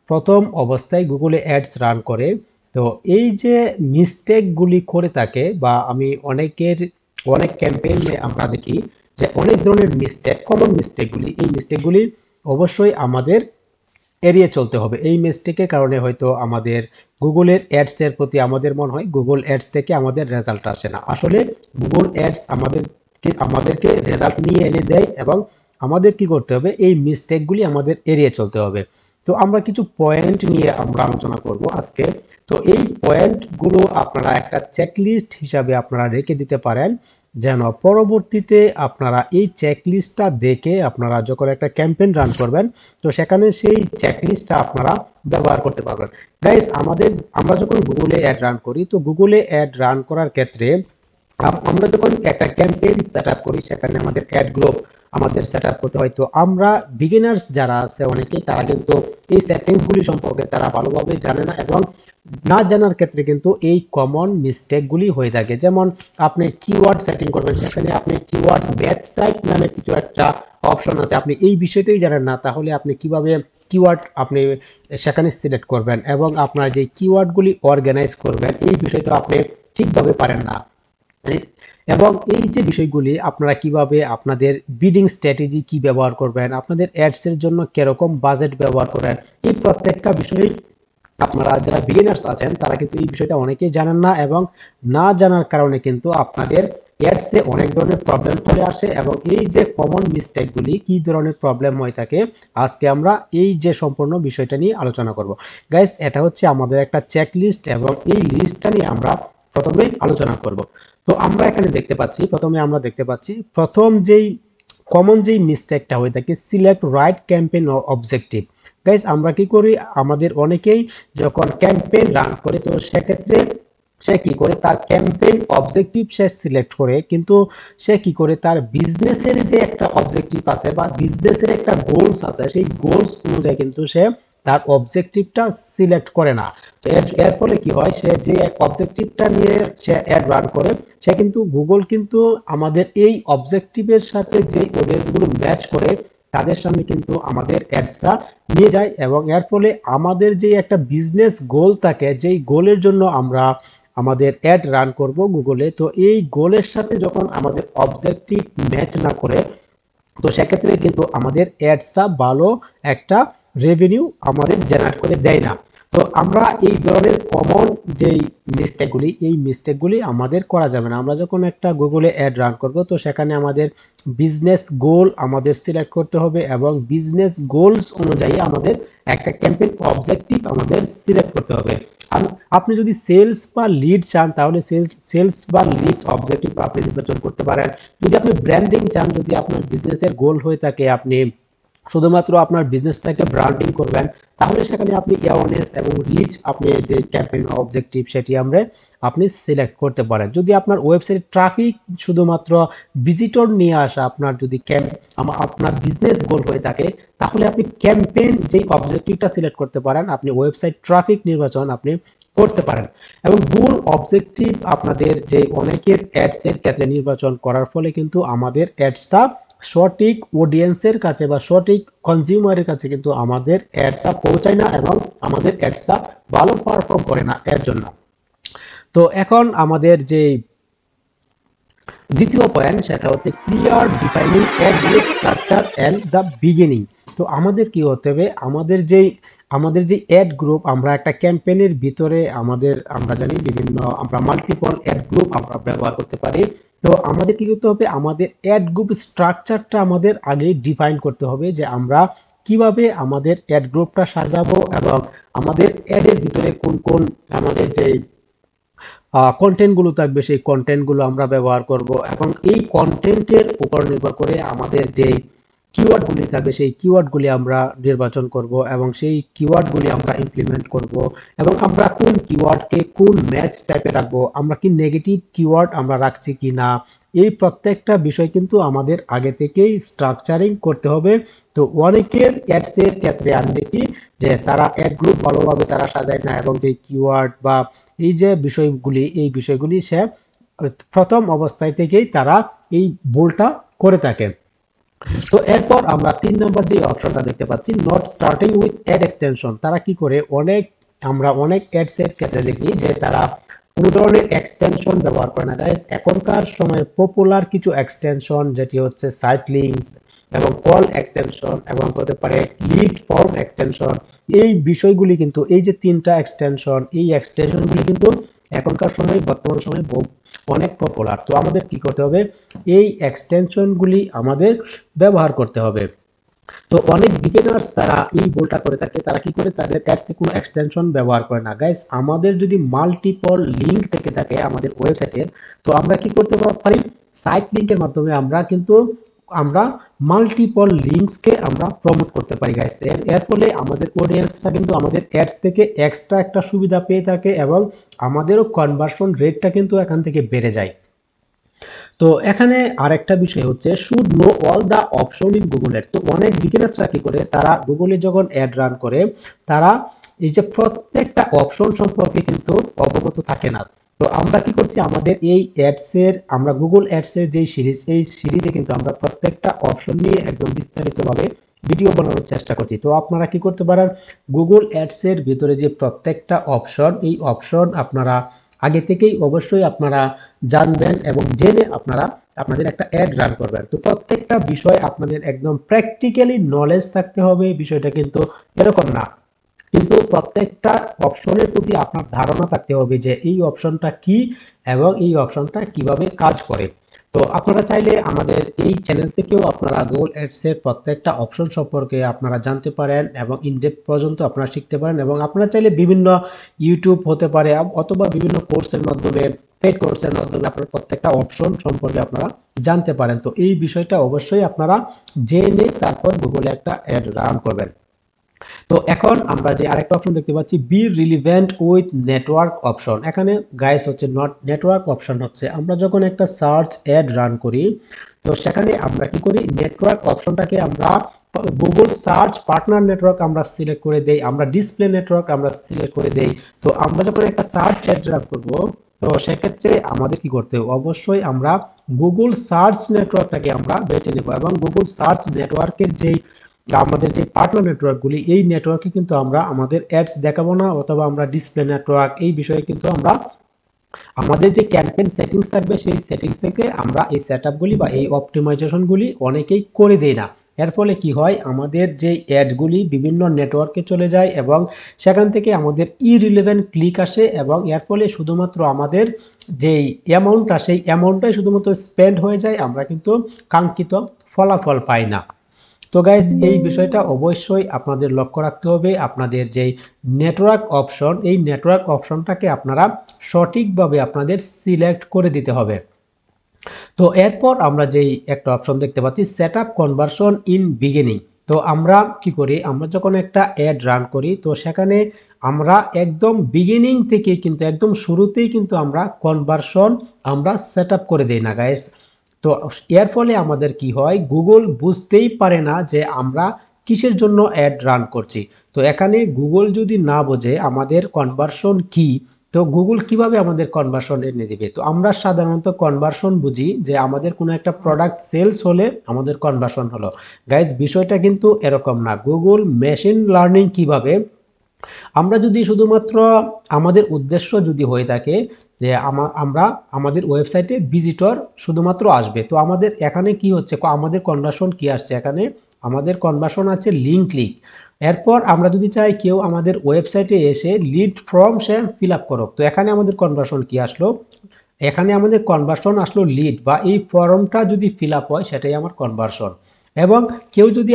প্রথম অবস্থায় গুগলে অ্যাডস রান করে, তো এই যে মিস্টেকগুলি করে থাকে বা আমি অনেক ক্যাম্পেইনে আমরা দেখি যে অনেক ধরনের মিস্টেক, কমন মিস্টেকগুলি, এই মিস্টেকগুলি অবশ্যই আমাদের এড়িয়ে চলতে হবে। এই মিস্টেকের কারণে হয়তো আমাদের গুগলের অ্যাডস এর প্রতি আমাদের মনে হয় গুগল অ্যাডস থেকে আমাদের রেজাল্ট আসে না। আসলে গুগল অ্যাডস আমাদেরকে রেজাল্ট নিয়ে এনে দেয় এবং আমাদের কি করতে হবে, এই মিস্টেকগুলি আমাদের এড়িয়ে চলতে হবে। তো আমরা কিছু পয়েন্ট নিয়ে আমরা আলোচনা করব আজকে। তো এই পয়েন্টগুলো আপনারা একটা চেকলিস্ট হিসাবে আপনারা রেখে দিতে পারেন, যেন পরবর্তীতে আপনারা এই চেকলিস্টটা দেখে আপনারা যখন একটা ক্যাম্পেইন রান করবেন, তো সেখানে সেই চেকলিস্টটা আপনারা ব্যবহার করতে পারবেন। গাইস, আমরা যখন গুগলে অ্যাড রান করি, তো গুগলে অ্যাড রান করার ক্ষেত্রে আমরা যখন একটা ক্যাম্পেইন সেট আপ করি, সেখানে আমাদের অ্যাডগুলো আমাদের সেট আপ করতে হয়। তো আমরা বিগিনার্স যারা আছে অনেকেই, তারা কিন্তু এই সেটিংসগুলি সম্পর্কে তারা ভালোভাবে জানে না, এবং না জানার ক্ষেত্রে কিন্তু এই কমন মিস্টেকগুলি হয়ে থাকে। যেমন আপনি কিওয়ার্ড সেটিং করবেন, সেখানে আপনি কিওয়ার্ড ম্যাচ টাইপ নামে কিছু একটা অপশন আছে, আপনি এই বিষয়টাই জানেন না, তাহলে আপনি কিভাবে কিওয়ার্ড আপনি সেখানে সিলেক্ট করবেন এবং আপনার যে কিওয়ার্ডগুলি অর্গানাইজ করবেন, এই বিষয়টা আপনি ঠিকভাবে পারেন না। এবং এই যে বিষয়গুলি আপনারা কিভাবে আপনাদের বিডিং স্ট্র্যাটেজি কি ব্যবহার করবেন, আপনাদের অ্যাডস এর জন্য কিরকম বাজেট ব্যবহার করেন, এই প্রত্যেকটা বিষয় আপনারা যারা বিগিনার্স আছেন তারা কিন্তু এই বিষয়টা অনেকেই জানেন না, এবং না জানার কারণে কিন্তু আপনাদের অ্যাডসে অনেক ধরনের প্রবলেম চলে আসে। এবং এই যে কমন মিস্টেকগুলি কি ধরনের প্রবলেম হয়ে থাকে, আজকে আমরা এই যে সম্পূর্ণ বিষয়টা নিয়ে আলোচনা করব। গাইস, এটা হচ্ছে আমাদের একটা চেক লিস্ট, এবং এই লিস্টটা নিয়ে আমরা প্রথমেই আলোচনা করব। তো আমরা এখানে দেখতে পাচ্ছি প্রথম যেই কমন যেই মিস্টেকটা হয়ে থাকে, select right campaign objective. Guys, আমরা কি করি, আমাদের অনেকেই যখন ক্যাম্পেইন রান করে, তো সেক্ষেত্রে সে কি করে, তার ক্যাম্পেইন অবজেক্টিভ সে সিলেক্ট করে, কিন্তু সে কি করে তার বিজনেসের যে একটা অবজেক্টিভ আছে বা বিজনেসের একটা গোলস আছে, সেই গোলস অনুযায়ী কিন্তু সে তার অবজেক্টিভটা সিলেক্ট করে না। তো এর ফলে কি হয়, সে যে অবজেক্টিভটা নিয়ে সে অ্যাড রান করে, সে কিন্তু গুগল কিন্তু আমাদের এই অবজেক্টিভের সাথে যে অডিয়েন্সগুলো ম্যাচ করে তাদের সামনে কিন্তু আমাদের অ্যাডসটা নিয়ে যায়, এবং এর ফলে আমাদের যে একটা বিজনেস গোল থাকে, যেই গোলের জন্য আমরা আমাদের অ্যাড রান করব গুগলে, তো এই গোলের সাথে যখন আমাদের অবজেক্টিভ ম্যাচ না করে, তো সেক্ষেত্রে কিন্তু আমাদের অ্যাডসটা ভালো একটা রেভিনিউ আমাদের জেনারেট করে দেয় না। তো আমরা এই ধরনের কমন যেই মিস্টেকগুলি, এই মিস্টেকগুলি আমাদের করা যাবে না। আমরা যখন একটা গুগলে অ্যাড রান করব, তো সেখানে আমাদের বিজনেস গোল আমাদের সিলেক্ট করতে হবে, এবং বিজনেস গোলস অনুযায়ী আমাদের একটা ক্যাম্পেইন অবজেক্টিভ আমাদের সিলেক্ট করতে হবে। আপনি যদি সেলস বা লিড চান, তাহলে সেলস বা লিডস অবজেক্টিভ আপনি নির্বাচন করতে পারেন। যদি আপনি ব্র্যান্ডিং চান, যদি আপনার বিজনেসের গোল হয়ে থাকে আপনি শুধুমাত্র আপনার বিজনেসটাকে ব্র্যান্ডিং করবেন, তাহলে সেখানে আপনি অ্যাওয়ারনেস এবং রিচ, আপনি যে ক্যাম্পেইন অবজেক্টিভ সেটি আপনি সিলেক্ট করতে পারেন। যদি আপনার ওয়েবসাইট ট্রাফিক শুধুমাত্র ভিজিটর নিয়ে আসা আপনার যদি আপনার বিজনেস গোল হয়ে থাকে, তাহলে আপনি ক্যাম্পেইন যেই অবজেক্টিভটা সিলেক্ট করতে পারেন, আপনি ওয়েবসাইট ট্রাফিক নির্বাচন আপনি করতে পারেন। এবং গোল অবজেক্টিভ আপনাদের যে অনেকের অ্যাডস এর ক্ষেত্রে নির্বাচন করার ফলে কিন্তু আমাদের অ্যাডসটা সঠিক অডিয়েন্সের কাছে বা সঠিক কনজিউমারের কাছে কিন্তু আমাদের অ্যাডসটা পৌঁছায় না, এবং আমাদের অ্যাডসটা ভালো পারফর্ম করে না এর জন্য। তো এখন আমাদের যে দ্বিতীয় পয়েন্ট, সেটা হচ্ছে clear defining ad group structure and the beginning. তো আমাদের কি হতে হবে, আমাদের যে অ্যাড গ্রুপ, আমরা একটা ক্যাম্পেইনের ভিতরে আমরা জানি বিভিন্ন আমরা মাল্টিপল অ্যাড গ্রুপ আমরা ব্যবহার করতে পারি। তো আমাদের কি করতে হবে, আমাদের অ্যাড গ্রুপ স্ট্রাকচারটা আমাদের আগে ডিফাইন করতে হবে, যে আমরা কিভাবে আমাদের অ্যাড গ্রুপটা সাজাবো, এবং আমাদের অ্যাডের ভিতরে কোন কোন আমাদের যে কন্টেন্টগুলো থাকবে, সেই কন্টেন্টগুলো আমরা ব্যবহার করব, এবং এই কন্টেন্টের উপর নির্ভর করে আমাদের যে কিওয়ার্ডগুলি থাকবে, সেই কিওয়ার্ডগুলি আমরা নির্বাচন করব, এবং সেই কিওয়ার্ডগুলি আমরা ইমপ্লিমেন্ট করব, এবং আমরা কোন কিওয়ার্ডকে কোন ম্যাচ টাইপে রাখবো, আমরা কি নেগেটিভ কিওয়ার্ড আমরা রাখছি কি না, এই প্রত্যেকটা বিষয় কিন্তু আমাদের আগে থেকেই স্ট্রাকচারিং করতে হবে। তো অনেকের অ্যাডস এর ক্ষেত্রে আমি দেখি যে তারা অ্যাড গ্রুপ ভালোভাবে তারা সাজায় না, এবং যে কিওয়ার্ড বা এই যে বিষয়গুলি সে প্রথম অবস্থায় থেকেই তারা এই ভুলটা করে থাকে। তো এরপর আমরা 3 নম্বর যে অপশনটা দেখতে পাচ্ছি, not starting with ad extension. তারা কি করে, আমরা অনেক অ্যাডস এর ক্ষেত্রে দেখি যে তারা কোনো ধরনের এক্সটেনশন ব্যবহার করে না। গাইস, এখনকার সময়ে পপুলার কিছু এক্সটেনশন যেটি হচ্ছে সাইট লিংকস এবং কল এক্সটেনশন এবং হতে পারে লিড ফর্ম এক্সটেনশন, এই বিষয়গুলি কিন্তু, এই যে 3টা এক্সটেনশন, এই এক্সটেনশনগুলি কিন্তু এখনকার সময়, বর্তমান সময়ে অনেক পপুলার। তো আমাদের কি করতে হবে, এই এক্সটেনশনগুলি আমাদের ব্যবহার করতে হবে। তো অনেক বিগিনার্স তারা এই ভুলটা করে থাকে, তারা কি করে, তাদের অ্যাডসে কোনো এক্সটেনশন ব্যবহার করে না। গাইস, আমাদের যদি মাল্টিপল লিংক থেকে থাকে আমাদের ওয়েবসাইটের, তো আমরা কি করতে পারি, সাইট লিংকের মাধ্যমে আমরা মাল্টিপল লিংকসকে আমরা প্রমোট করতে পারি। গাইস, এর ফলে আমাদের অডিয়েন্সরা কিন্তু আমাদের অ্যাডস থেকে এক্সট্রা একটা সুবিধা পেয়ে থাকে এবং আমাদেরও কনভার্সন রেটটা কিন্তু এখান থেকে বেড়ে যায়। তো এখানে আরেকটা বিষয় হচ্ছে, should know all the option in গুগলের। তো অনেক বিগিনার্সরা কি করে, তারা গুগলে যখন অ্যাড রান করে, তারা এই যে প্রত্যেকটা অপশন সম্পর্কে কিন্তু অবগত থাকে না। তো আমরা কি করছি, আমাদের এই আমরা গুগল অ্যাডস এর যে সিরিজ, এই সিরিজে কিন্তু আমরা প্রত্যেকটা অপশন নিয়ে একদম বিস্তারিতভাবে ভিডিও বানানোর চেষ্টা করছি। তো আপনারা কি করতে পারেন, গুগল অ্যাডস এর ভিতরে যে প্রত্যেকটা অপশন, এই অপশন আপনারা আগে থেকেই অবশ্যই আপনারা জানবেন এবং জেনে আপনারা আপনাদের একটা অ্যাড রান করবেন। তো প্রত্যেকটা বিষয় আপনাদের একদম প্র্যাকটিক্যালি নলেজ থাকতে হবে, বিষয়টা কিন্তু এরকম না। কিন্তু প্রত্যেকটা অপশনের প্রতি আপনার ধারণা থাকতে হবে যে এই অপশনটা কি এবং এই অপশনটা কিভাবে কাজ করে। তো আপনারা চাইলে আমাদের এই চ্যানেল থেকেও আপনারা গুগল অ্যাডস এর প্রত্যেকটা অপশন সম্পর্কে আপনারা জানতে পারেন এবং ইনডেপথ পর্যন্ত আপনারা শিখতে পারেন, এবং আপনারা চাইলে বিভিন্ন ইউটিউব হতে পারে অথবা বিভিন্ন কোর্সের মাধ্যমে, পেড কোর্সের মাধ্যমে আপনারা প্রত্যেকটা অপশন সম্পর্কে আপনারা জানতে পারেন। তো এই বিষয়টা অবশ্যই আপনারা জেনে তারপর গুগলে একটা অ্যাড রান করবেন। তো এখন আমরা যে আরেকটা অপশন দেখতে পাচ্ছি, be relevant with network option. এখানে গাইস হচ্ছে নট নেটওয়ার্ক অপশন হচ্ছে, আমরা যখন একটা সার্চ অ্যাড রান করি, তো সেখানে আমরা কি করি, নেটওয়ার্ক অপশনটাকে আমরা গুগল সার্চ পার্টনার নেটওয়ার্ক আমরা সিলেক্ট করে দেই, আমরা ডিসপ্লে নেটওয়ার্ক আমরা সিলেক্ট করে দেই। তো আমরা যখন একটা সার্চ অ্যাড রান করব, তো সেক্ষেত্রে আমাদের কি করতে হবে, অবশ্যই আমরা গুগল সার্চ নেটওয়ার্কটাকে আমরা বেছে নেব এবং গুগল সার্চ নেটওয়ার্কের যেই আমাদের যে পার্টনার নেটওয়ার্কগুলি, এই নেটওয়ার্কে কিন্তু আমরা আমাদের অ্যাডস দেখাবো না, অথবা আমরা ডিসপ্লে নেটওয়ার্ক, এই বিষয়ে কিন্তু আমরা আমাদের যে ক্যাম্পেইন সেটিংস থাকবে সেই সেটিংস থেকে আমরা এই সেটআপগুলি বা এই অপটিমাইজেশনগুলি অনেকেই করে দেই না। এর ফলে কি হয়, আমাদের যে অ্যাডগুলি বিভিন্ন নেটওয়ার্কে চলে যায় এবং সেখান থেকে আমাদের ইরিলেভেন্ট ক্লিক আসে এবং এর ফলে শুধুমাত্র আমাদের যেই অ্যামাউন্টটা, সেই অ্যামাউন্টটাই শুধুমাত্র স্পেন্ড হয়ে যায়, আমরা কিন্তু কাঙ্ক্ষিত ফলাফল পাই না। তো গাইস, এই বিষয়টা অবশ্যই আপনাদের লক্ষ্য রাখতে হবে। আপনাদের যেই নেটওয়ার্ক অপশন, এই নেটওয়ার্ক অপশনটাকে আপনারা সঠিকভাবে আপনাদের সিলেক্ট করে দিতে হবে। তো এরপর আমরা যেই একটা অপশন দেখতে পাচ্ছি, set up conversion in beginning. তো আমরা কি করি, আমরা যখন একটা অ্যাড রান করি, তো সেখানে আমরা একদম বিগিনিং থেকে কিন্তু একদম শুরুতেই কিন্তু আমরা কনভার্সন আমরা সেট আপ করে দেই না গাইস। তো এর ফলে আমাদের কি হয়, গুগল বুঝতেই পারে না যে আমরা কিসের জন্য অ্যাড রান করছি। তো এখানে গুগল যদি না বোঝে আমাদের কনভার্সন কি, তো গুগল কিভাবে আমাদের কনভার্সন এনে দিবে। তো আমরা সাধারণত কনভার্সন বুঝি যে আমাদের কোনো একটা প্রোডাক্ট সেলস হলে আমাদের কনভার্সন হলো। গাইজ, বিষয়টা কিন্তু এরকম না। গুগল মেশিন লার্নিং কিভাবে, আমরা যদি শুধুমাত্র আমাদের উদ্দেশ্য যদি হয়ে থাকে যে আমরা আমাদের ওয়েবসাইটে ভিজিটর শুধুমাত্র আসবে, তো আমাদের এখানে কি হচ্ছে, আমাদের কনভার্সন কি আসছে, এখানে আমাদের কনভার্সন আছে লিঙ্ক ক্লিক। এরপর আমরা যদি চাই কেউ আমাদের ওয়েবসাইটে এসে লিড ফর্ম সে ফিল আপ করুক, তো এখানে আমাদের কনভার্সন কি আসলো, এখানে আমাদের কনভার্সন আসলো লিড, বা এই ফর্মটা যদি ফিল আপ হয় সেটাই আমার কনভার্সন। এবং কেউ যদি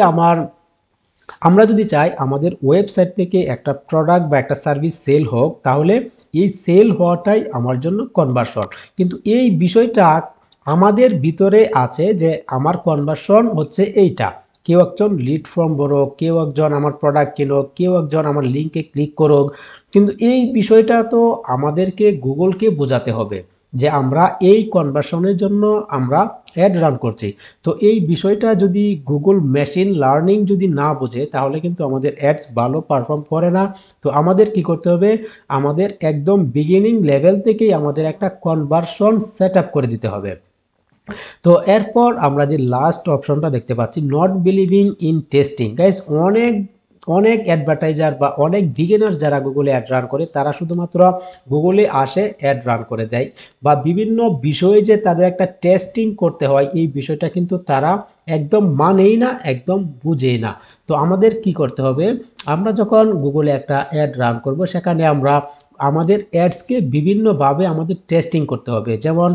আমরা যদি চাই আমাদের ওয়েবসাইট থেকে একটা প্রোডাক্ট বা একটা সার্ভিস সেল হোক, তাহলে এই সেল হওয়াটাই আমার জন্য কনভার্সন। কিন্তু এই বিষয়টা আমাদের ভিতরে আছে যে আমার কনভার্সন হচ্ছে এইটা, কেউ একজন লিড ফর্ম ভরুক, কেউ একজন আমার প্রোডাক্ট কিনুক, কেউ একজন আমার লিঙ্কে ক্লিক করুক। কিন্তু এই বিষয়টা তো আমাদেরকে গুগলকে বোঝাতে হবে যে আমরা এই কনভার্সনের জন্য আমরা অ্যাড রান করছি। তো এই বিষয়টা যদি গুগল মেশিন লার্নিং যদি না বোঝে, তাহলে কিন্তু আমাদের অ্যাডস ভালো পারফর্ম করে না। তো আমাদের কি করতে হবে, আমাদের একদম বিগিনিং লেভেল থেকেই আমাদের একটা কনভার্সন সেট আপ করে দিতে হবে। তো এরপর আমরা যে লাস্ট অপশনটা দেখতে পাচ্ছি not believing in testing. Guys অনেক অনেক অ্যাডভার্টাইজার বা অনেক বিগিনার যারা গুগলে অ্যাড রান করে তারা শুধুমাত্র গুগলে আসে অ্যাড রান করে দেয়, বা বিভিন্ন বিষয়ে যে তাদের একটা টেস্টিং করতে হয় এই বিষয়টা কিন্তু তারা একদম মানেই না, একদম বুঝেই না। তো আমাদের কি করতে হবে, আমরা যখন গুগলে একটা অ্যাড রান করব সেখানে আমরা আমাদের অ্যাডসকে বিভিন্নভাবে আমাদের টেস্টিং করতে হবে। যেমন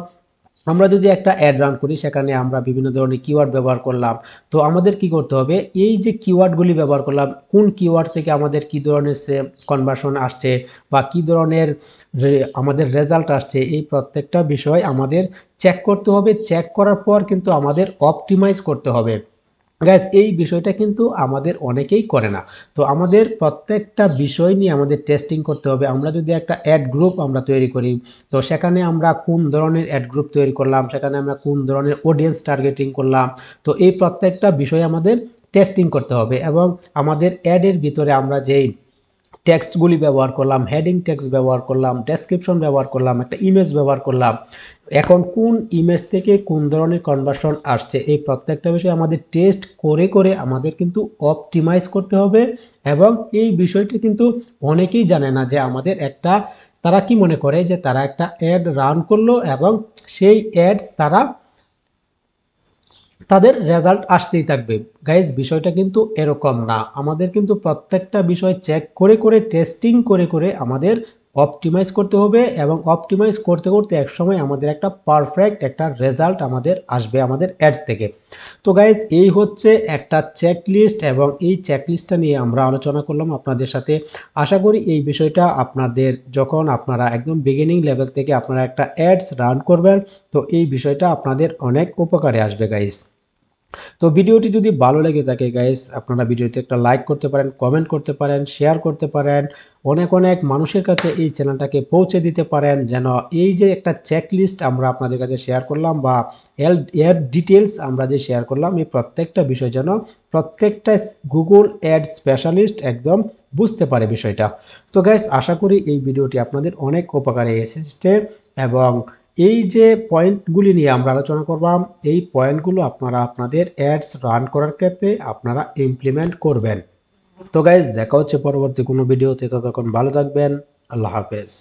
আমরা যদি একটা অ্যাড রান করি সেখানে আমরা বিভিন্ন ধরনের কিওয়ার্ড ব্যবহার করলাম, তো আমাদের কি করতে হবে, এই যে কিওয়ার্ডগুলি ব্যবহার করলাম কোন কিওয়ার্ড থেকে আমাদের কি ধরনের কনভার্সন আসছে বা কি ধরনের আমাদের রেজাল্ট আসছে, এই প্রত্যেকটা বিষয় আমাদের চেক করতে হবে। চেক করার পর কিন্তু আমাদের অপটিমাইজ করতে হবে। গাইস এই বিষয়টা কিন্তু আমাদের অনেকেই করে না। তো আমাদের প্রত্যেকটা বিষয় নিয়ে আমাদের টেস্টিং করতে হবে। আমরা যদি একটা অ্যাড গ্রুপ আমরা তৈরি করি, তো সেখানে আমরা কোন ধরনের অ্যাড গ্রুপ তৈরি করলাম, সেখানে আমরা কোন ধরনের অডিয়েন্স টার্গেটিং করলাম, তো এই প্রত্যেকটা বিষয় আমাদের টেস্টিং করতে হবে। এবং আমাদের অ্যাডের ভিতরে আমরা যেই টেক্সটগুলি ব্যবহার করলাম, হেডিং টেক্সট ব্যবহার করলাম, ডেসক্রিপশন ব্যবহার করলাম, একটা ইমেজ ব্যবহার করলাম, এখন কোন ইমেজ থেকে কোন ধরনের কনভার্সন আসছে এই প্রত্যেকটা বিষয় আমাদের টেস্ট করে করে আমাদের কিন্তু অপটিমাইজ করতে হবে। এবং এই বিষয়টি কিন্তু অনেকেই জানে না যে আমাদের একটা, তারা কি মনে করে যে তারা একটা অ্যাড রান করলো এবং সেই অ্যাডস তারা তাদের রেজাল্ট আসতেই থাকবে। গাইজ বিষয়টা কিন্তু এরকম না, আমাদের কিন্তু প্রত্যেকটা বিষয় চেক করে করে টেস্টিং করে করে আমাদের অপটিমাইজ করতে হবে, এবং অপটিমাইজ করতে করতে একসময় আমাদের একটা পারফেক্ট একটা রেজাল্ট আমাদের আসবে আমাদের অ্যাডস থেকে। তো গাইজ এই হচ্ছে একটা চেকলিস্ট, এবং এই চেকলিস্টটা নিয়ে আমরা আলোচনা করলাম আপনাদের সাথে। আশা করি এই বিষয়টা আপনাদের যখন আপনারা একদম বিগিনিং লেভেল থেকে আপনারা একটা অ্যাডস রান করবেন, তো এই বিষয়টা আপনাদের অনেক উপকারে আসবে গাইজ। তো ভিডিওটি যদি ভালো লেগে থাকে গাইস, আপনারা ভিডিওতে একটা লাইক করতে পারেন, কমেন্ট করতে পারেন, শেয়ার করতে পারেন, অনেক অনেক মানুষের কাছে এই চ্যানেলটাকে পৌঁছে দিতে পারেন, যেন এই যে একটা চেকলিস্ট আমরা আপনাদের কাছে শেয়ার করলাম বা এর ডিটেলস আমরা যে শেয়ার করলাম এই প্রত্যেকটা বিষয় যেন প্রত্যেকটা গুগল অ্যাড স্পেশালিস্ট একদম বুঝতে পারে বিষয়টা। তো গাইস আশা করি এই ভিডিওটি আপনাদের অনেক উপকারে এসেছে, এবং এই যে পয়েন্টগুলি নিয়ে আমরা আলোচনা করলাম এই পয়েন্টগুলো আপনারা আপনাদের অ্যাডস রান করার ক্ষেত্রে আপনারা ইমপ্লিমেন্ট করবেন। তো গাইজ দেখা হচ্ছে পরবর্তী কোনো ভিডিওতে, ততক্ষণ ভালো থাকবেন, আল্লাহ হাফেজ।